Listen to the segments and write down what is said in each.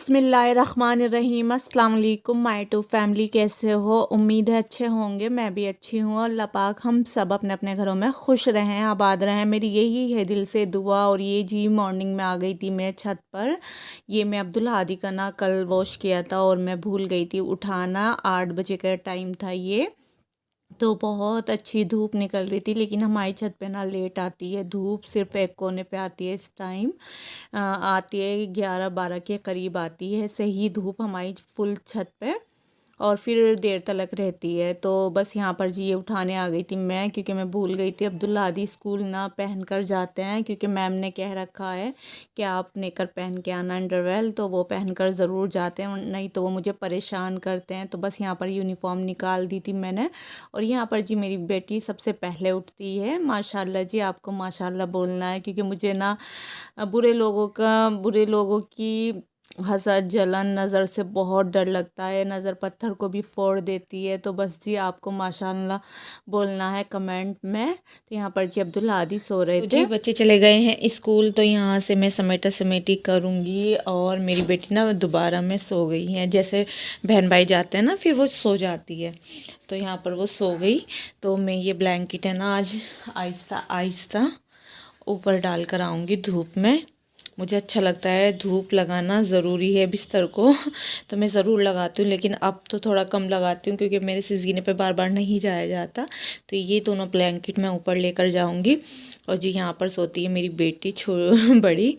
बिस्मिल्लाहिर्रहमानिर्रहीम। अस्सलाम वालेकुम माय टू फैमिली, कैसे हो? उम्मीद है अच्छे होंगे। मैं भी अच्छी हूँ। अल्लाह पाक हम सब अपने अपने घरों में खुश रहें, आबाद रहें, मेरी यही है दिल से दुआ। और ये जी मॉर्निंग में आ गई थी मैं छत पर। ये मैं अब्दुल हादी का ना कल वॉश किया था और मैं भूल गई थी उठाना। 8 बजे का टाइम था ये, तो बहुत अच्छी धूप निकल रही थी। लेकिन हमारी छत पे ना लेट आती है धूप, सिर्फ एक कोने पे आती है इस टाइम। आती है 11-12 के करीब आती है सही धूप हमारी फुल छत पे, और फिर देर तक रहती है। तो बस यहाँ पर जी ये उठाने आ गई थी मैं, क्योंकि मैं भूल गई थी। अब्दुल हादी स्कूल ना पहन कर जाते हैं, क्योंकि मैम ने कह रखा है कि आप नेकर पहन के आना, अंडरवेयर, तो वो पहन कर ज़रूर जाते हैं, नहीं तो वो मुझे परेशान करते हैं। तो बस यहाँ पर यूनिफॉर्म निकाल दी थी मैंने। और यहाँ पर जी मेरी बेटी सबसे पहले उठती है। माशाल्लाह जी, आपको माशाल्लाह बोलना है, क्योंकि मुझे ना बुरे लोगों की हसद जलन नज़र से बहुत डर लगता है। नज़र पत्थर को भी फोड़ देती है। तो बस जी आपको माशाल्लाह बोलना है कमेंट में। तो यहाँ पर जी अब्दुल हादी सो रहे थे। जी बच्चे चले गए हैं स्कूल, तो यहाँ से मैं समेटा समेटी करूँगी। और मेरी बेटी ना दोबारा में सो गई है। जैसे बहन भाई जाते हैं ना फिर वो सो जाती है, तो यहाँ पर वो सो गई। तो मैं ये ब्लैंकेट है ना आज आहिस्ता आहिस्ता ऊपर डाल कर आऊँगी धूप में। मुझे अच्छा लगता है धूप लगाना ज़रूरी है बिस्तर को, तो मैं ज़रूर लगाती हूँ। लेकिन अब तो थोड़ा कम लगाती हूँ, क्योंकि मेरे से जीने पे बार बार नहीं जाया जाता। तो ये दोनों ब्लैंकेट मैं ऊपर लेकर जाऊँगी। और जी यहाँ पर सोती है मेरी बेटी बड़ी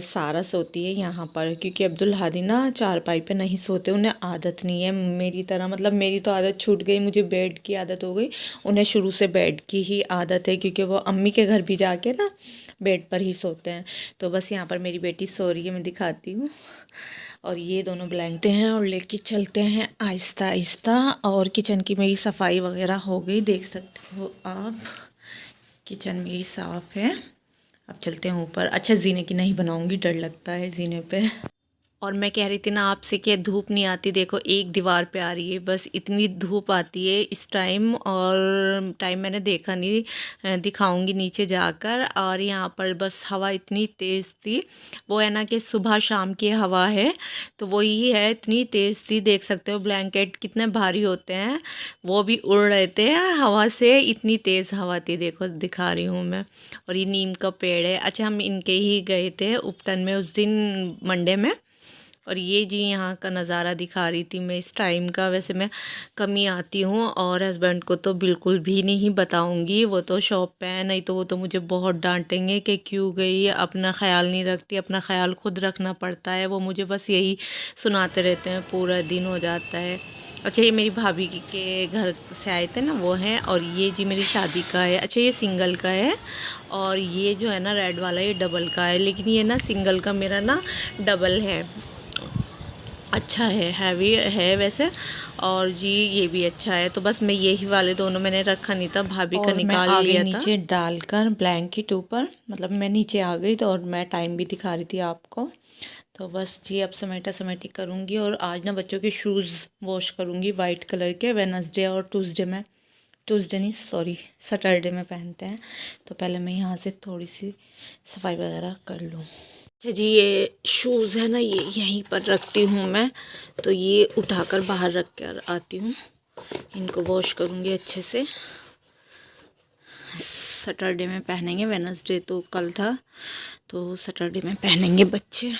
सारा सोती है यहाँ पर, क्योंकि अब्दुल हादी ना चारपाई पे नहीं सोते, उन्हें आदत नहीं है मेरी तरह। मतलब मेरी तो आदत छूट गई, मुझे बेड की आदत हो गई, उन्हें शुरू से बेड की ही आदत है, क्योंकि वो अम्मी के घर भी जाके ना बेड पर ही सोते हैं। तो बस यहाँ पर मेरी बेटी सो रही है, मैं दिखाती हूँ। और ये दोनों ब्लैंकेट हैं और लेके चलते हैं आहिस्ता आहिस्ता। और किचन की मेरी सफाई वगैरह हो गई, देख सकते हो आप, किचन मेरी साफ़ है। अब चलते हैं ऊपर। अच्छा जीने की नहीं बनाऊंगी, डर लगता है जीने पे। और मैं कह रही थी ना आपसे कि धूप नहीं आती, देखो एक दीवार पे आ रही है, बस इतनी धूप आती है इस टाइम। और टाइम मैंने देखा नहीं, दिखाऊंगी नीचे जाकर। और यहाँ पर बस हवा इतनी तेज़ थी, वो है ना कि सुबह शाम की हवा है, तो वही है, इतनी तेज़ थी। देख सकते हो ब्लैंकेट कितने भारी होते हैं, वो भी उड़ रहे थे हवा से, इतनी तेज़ हवा थी। देखो दिखा रही हूँ मैं। और ये नीम का पेड़ है। अच्छा हम इनके ही गए थे उपटन में उस दिन मंडे में। और ये जी यहाँ का नज़ारा दिखा रही थी मैं इस टाइम का। वैसे मैं कम ही आती हूँ, और हस्बैंड को तो बिल्कुल भी नहीं बताऊँगी, वो तो शॉप पे है, नहीं तो वो तो मुझे बहुत डांटेंगे कि क्यों गई, अपना ख्याल नहीं रखती, अपना ख्याल खुद रखना पड़ता है। वो मुझे बस यही सुनाते रहते हैं, पूरा दिन हो जाता है। अच्छा ये मेरी भाभी के घर से आए थे ना वो हैं। और ये जी मेरी शादी का है। अच्छा ये सिंगल का है, और ये जो है ना रेड वाला ये डबल का है। लेकिन ये ना सिंगल का मेरा ना डबल है, अच्छा है, हैवी है वैसे। और जी ये भी अच्छा है। तो बस मैं यही वाले दोनों मैंने रखा नहीं था, भाभी का निकाल लिया था। नीचे डालकर ब्लैंकेट ऊपर, मतलब मैं नीचे आ गई तो, और मैं टाइम भी दिखा रही थी आपको। तो बस जी अब समेटा समेटी करूँगी। और आज ना बच्चों के शूज़ वॉश करूँगी वाइट कलर के। वेडनेसडे और ट्यूसडे में, ट्यूसडे नहीं सॉरी सैटरडे में पहनते हैं। तो पहले मैं यहाँ से थोड़ी सी सफाई वगैरह कर लूँ। अच्छा जी ये शूज़ है ना, ये यहीं पर रखती हूँ मैं, तो ये उठाकर बाहर रख कर आती हूँ। इनको वॉश करूँगी अच्छे से, सैटरडे में पहनेंगे। वेडनेसडे तो कल था, तो सैटरडे में पहनेंगे बच्चे।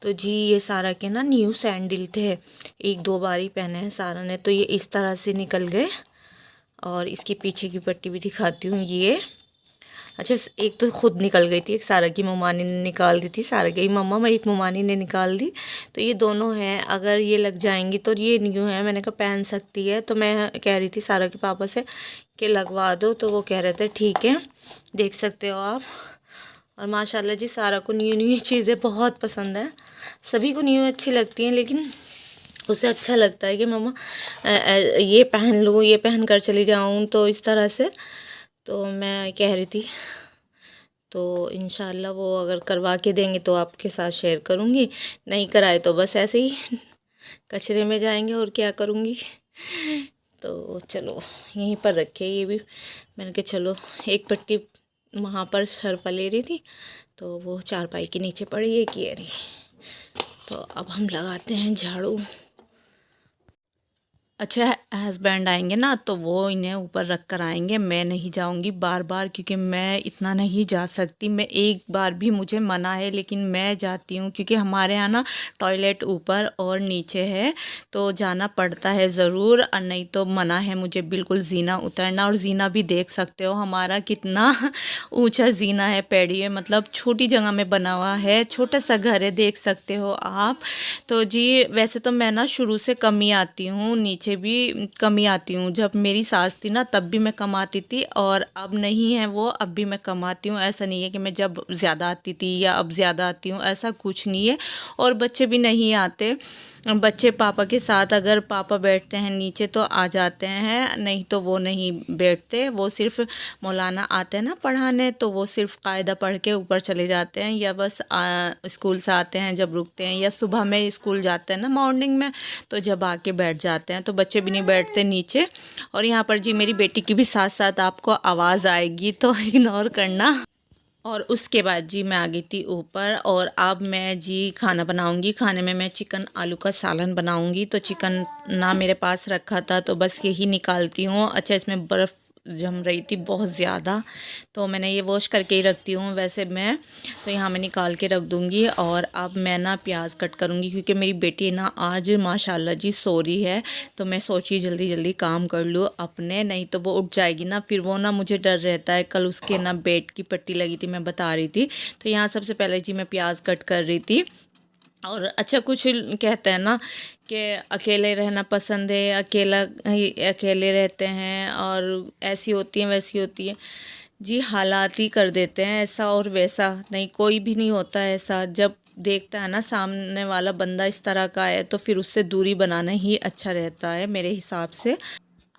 तो जी ये सारा के ना न्यू सैंडल थे, 1-2 बार ही पहने हैं सारा ने, तो ये इस तरह से निकल गए। और इसके पीछे की पट्टी भी दिखाती हूँ ये। अच्छा एक तो खुद निकल गई थी, एक सारा की ममानी ने निकाल दी थी। सारा की मम्मा एक ममानी ने निकाल दी। तो ये दोनों हैं, अगर ये लग जाएंगी तो ये न्यू है, मैंने कहा पहन सकती है। तो मैं कह रही थी सारा के पापा से कि लगवा दो, तो वो कह रहे थे ठीक है, देख सकते हो आप। और माशाल्लाह जी सारा को न्यू न्यू चीज़ें बहुत पसंद है। सभी को न्यू अच्छी लगती हैं, लेकिन उसे अच्छा लगता है कि मम्मा ये पहन लूँ, ये पहन कर चली जाऊँ, तो इस तरह से। तो मैं कह रही थी, तो इंशाल्लाह वो अगर करवा के देंगे तो आपके साथ शेयर करूँगी, नहीं कराए तो बस ऐसे ही कचरे में जाएंगे, और क्या करूँगी। तो चलो यहीं पर रखे ये भी। मैंने कहा चलो एक पट्टी वहाँ पर शर्फा ले रही थी तो वो चारपाई के नीचे पड़ी है कि अरे। तो अब हम लगाते हैं झाड़ू। अच्छा हस्बैंड आएंगे ना तो वो इन्हें ऊपर रख कर आएंगे, मैं नहीं जाऊंगी बार बार क्योंकि मैं इतना नहीं जा सकती। मैं एक बार भी मुझे मना है लेकिन मैं जाती हूँ क्योंकि हमारे यहाँ ना टॉयलेट ऊपर और नीचे है तो जाना पड़ता है ज़रूर। और नहीं तो मना है मुझे बिल्कुल जीना उतरना। और जीना भी देख सकते हो हमारा कितना ऊंचा जीना है, पैड़ी है, मतलब छोटी जगह में बना हुआ है, छोटा सा घर है, देख सकते हो आप। तो जी वैसे तो मैं ना शुरू से कम ही आती हूँ, नीचे भी कम ही आती हूँ। जब मेरी सास थी ना तब भी मैं कम आती थी और अब नहीं है वो, अब भी मैं कम आती हूँ। ऐसा नहीं है कि मैं जब ज़्यादा आती थी या अब ज़्यादा आती हूँ, ऐसा कुछ नहीं है। और बच्चे भी नहीं आते, बच्चे पापा के साथ अगर पापा बैठते हैं नीचे तो आ जाते हैं, नहीं तो वो नहीं बैठते। वो सिर्फ मौलाना आते हैं ना पढ़ाने तो वो सिर्फ कायदा पढ़ के ऊपर चले जाते हैं, या बस स्कूल से आते हैं जब रुकते हैं, या सुबह में स्कूल जाते हैं ना मॉर्निंग में तो जब आके बैठ जाते हैं। तो बच्चे भी नहीं बैठते नीचे। और यहाँ पर जी मेरी बेटी की भी साथ साथ आपको आवाज़ आएगी तो इग्नोर करना। और उसके बाद जी मैं आ गई थी ऊपर और अब मैं जी खाना बनाऊंगी। खाने में मैं चिकन आलू का सालन बनाऊंगी। तो चिकन ना मेरे पास रखा था तो बस यही निकालती हूँ। अच्छा इसमें बर्फ़ जम रही थी बहुत ज़्यादा तो मैंने ये वॉश करके ही रखती हूँ वैसे मैं। तो यहाँ मैं निकाल के रख दूँगी। और अब मैं ना प्याज कट करूँगी क्योंकि मेरी बेटी ना आज माशाल्लाह जी सो रही है तो मैं सोची जल्दी जल्दी काम कर लूँ अपने, नहीं तो वो उठ जाएगी ना, फिर वो ना मुझे डर रहता है। कल उसके ना पेट की पट्टी लगी थी मैं बता रही थी। तो यहाँ सबसे पहले जी मैं प्याज कट कर रही थी। और अच्छा कुछ कहते हैं ना कि अकेले रहना पसंद है, अकेले रहते हैं और ऐसी होती हैं वैसी होती है। जी हालात ही कर देते हैं ऐसा और वैसा, नहीं कोई भी नहीं होता है ऐसा। जब देखता है ना सामने वाला बंदा इस तरह का है तो फिर उससे दूरी बनाना ही अच्छा रहता है मेरे हिसाब से।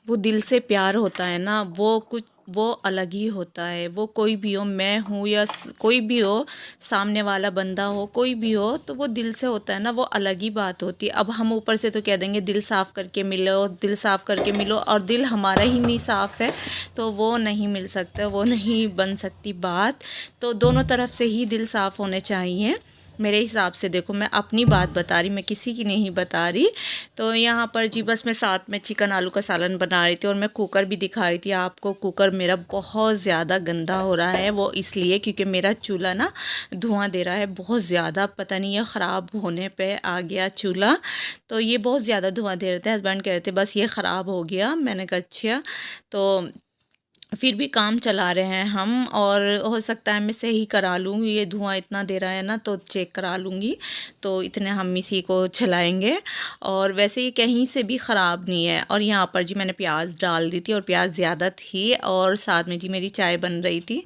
वो दिल से प्यार होता है ना वो कुछ वो अलग ही होता है। वो कोई भी हो, मैं हूँ या कोई भी हो, सामने वाला बंदा हो कोई भी हो, तो वो दिल से होता है ना, वो अलग ही बात होती है। अब हम ऊपर से तो कह देंगे दिल साफ़ करके मिलो, दिल साफ़ करके मिलो, और दिल हमारा ही नहीं साफ़ है तो वो नहीं मिल सकता, वो नहीं बन सकती बात। तो दोनों तरफ से ही दिल साफ़ होने चाहिए मेरे हिसाब से। देखो मैं अपनी बात बता रही, मैं किसी की नहीं बता रही। तो यहाँ पर जी बस मैं साथ में चिकन आलू का सालन बना रही थी और मैं कुकर भी दिखा रही थी आपको। कुकर मेरा बहुत ज़्यादा गंदा हो रहा है, वो इसलिए क्योंकि मेरा चूल्हा ना धुआं दे रहा है बहुत ज़्यादा, पता नहीं ये ख़राब होने पे आ गया चूल्हा। तो ये बहुत ज़्यादा धुआं दे रहे थे, हस्बैंड कह रहे थे बस ये ख़राब हो गया। मैंने कहा अच्छा, तो फिर भी काम चला रहे हैं हम और हो सकता है मैं सही करा लूँ। ये धुआं इतना दे रहा है ना तो चेक करा लूँगी, तो इतने हम इसी को चलाएंगे। और वैसे ये कहीं से भी ख़राब नहीं है। और यहाँ पर जी मैंने प्याज डाल दी थी और प्याज ज़्यादा थी और साथ में जी मेरी चाय बन रही थी।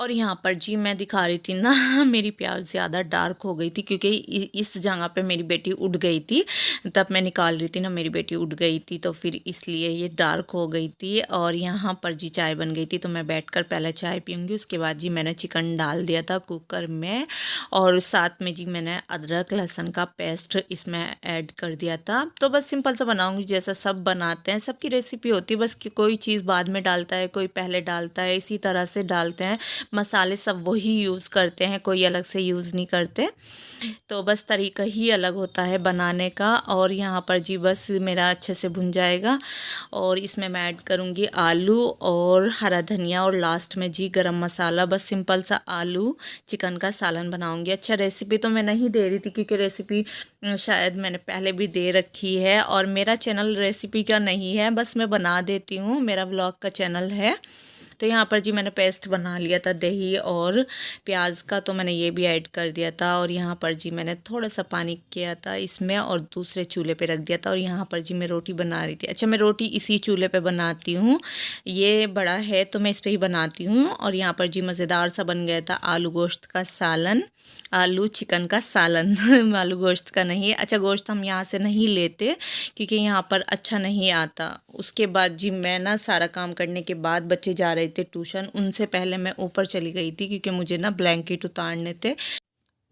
और यहाँ पर जी मैं दिखा रही थी ना मेरी प्याज ज़्यादा डार्क हो गई थी क्योंकि इस जगह पे मेरी बेटी उठ गई थी, तब मैं निकाल रही थी ना मेरी बेटी उठ गई थी तो फिर इसलिए ये डार्क हो गई थी। और यहाँ पर जी चाय बन गई थी तो मैं बैठकर पहले चाय पीऊँगी, उसके बाद जी मैंने चिकन डाल दिया था कुकर में और साथ में जी मैंने अदरक लहसुन का पेस्ट इसमें ऐड कर दिया था। तो बस सिंपल सा बनाऊँगी जैसा सब बनाते हैं, सबकी रेसिपी होती है, बस कि कोई चीज़ बाद में डालता है कोई पहले डालता है, इसी तरह से डालते हैं। मसाले सब वही यूज़ करते हैं, कोई अलग से यूज़ नहीं करते। तो बस तरीका ही अलग होता है बनाने का। और यहाँ पर जी बस मेरा अच्छे से भुन जाएगा और इसमें मैं ऐड करूँगी आलू और हरा धनिया और लास्ट में जी गरम मसाला। बस सिंपल सा आलू चिकन का सालन बनाऊँगी। अच्छा रेसिपी तो मैं नहीं दे रही थी क्योंकि रेसिपी शायद मैंने पहले भी दे रखी है और मेरा चैनल रेसिपी का नहीं है, बस मैं बना देती हूँ, मेरा व्लॉग का चैनल है। तो यहाँ पर जी मैंने पेस्ट बना लिया था दही और प्याज का, तो मैंने ये भी ऐड कर दिया था। और यहाँ पर जी मैंने थोड़ा सा पानी किया था इसमें और दूसरे चूल्हे पे रख दिया था। और यहाँ पर जी मैं रोटी बना रही थी। अच्छा मैं रोटी इसी चूल्हे पे बनाती हूँ, ये बड़ा है तो मैं इस पर ही बनाती हूँ। और यहाँ पर जी मज़ेदार सा बन गया था आलू गोश्त का सालन, आलू चिकन का सालन आलू गोश्त का नहीं। अच्छा गोश्त हम यहाँ से नहीं लेते क्योंकि यहाँ पर अच्छा नहीं आता। उसके बाद जी मैं ना सारा काम करने के बाद बच्चे जा रहे थे ट्यूशन, उनसे पहले मैं ऊपर चली गई थी क्योंकि मुझे ना ब्लैंकेट उतारने थे।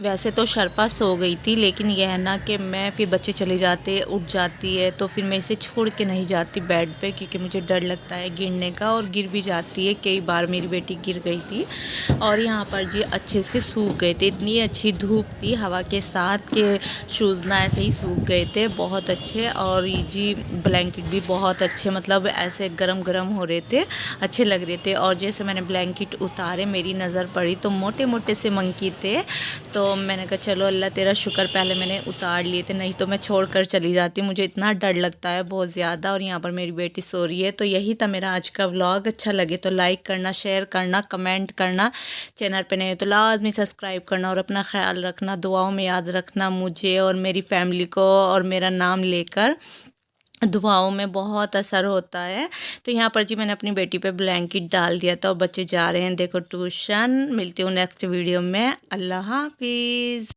वैसे तो शर्फा सो गई थी, लेकिन यह है ना कि मैं फिर बच्चे चले जाते उठ जाती है तो फिर मैं इसे छोड़ के नहीं जाती बेड पे, क्योंकि मुझे डर लगता है गिरने का, और गिर भी जाती है। कई बार मेरी बेटी गिर गई थी। और यहाँ पर जी अच्छे से सूख गए थे, इतनी अच्छी धूप थी हवा के साथ के शूज़ ना ऐसे ही सूख गए थे, बहुत अच्छे। और ये जी ब्लैंकेट भी बहुत अच्छे, मतलब ऐसे गरम गरम हो रहे थे, अच्छे लग रहे थे। और जैसे मैंने ब्लैंकेट उतारे मेरी नज़र पड़ी तो मोटे मोटे से मंकी थे, तो मैंने कहा चलो अल्लाह तेरा शुक्र, पहले मैंने उतार लिए थे, नहीं तो मैं छोड़कर चली जाती। मुझे इतना डर लगता है बहुत ज़्यादा। और यहाँ पर मेरी बेटी सो रही है। तो यही था मेरा आज का व्लॉग। अच्छा लगे तो लाइक करना, शेयर करना, कमेंट करना। चैनल पे नहीं हो तो लाजमी सब्सक्राइब करना, और अपना ख्याल रखना, दुआओं में याद रखना मुझे और मेरी फैमिली को, और मेरा नाम लेकर दुआओं में बहुत असर होता है। तो यहाँ पर जी मैंने अपनी बेटी पे ब्लैंकेट डाल दिया था और बच्चे जा रहे हैं देखो ट्यूशन। मिलती हूँ नेक्स्ट वीडियो में। अल्लाह हाफिज़।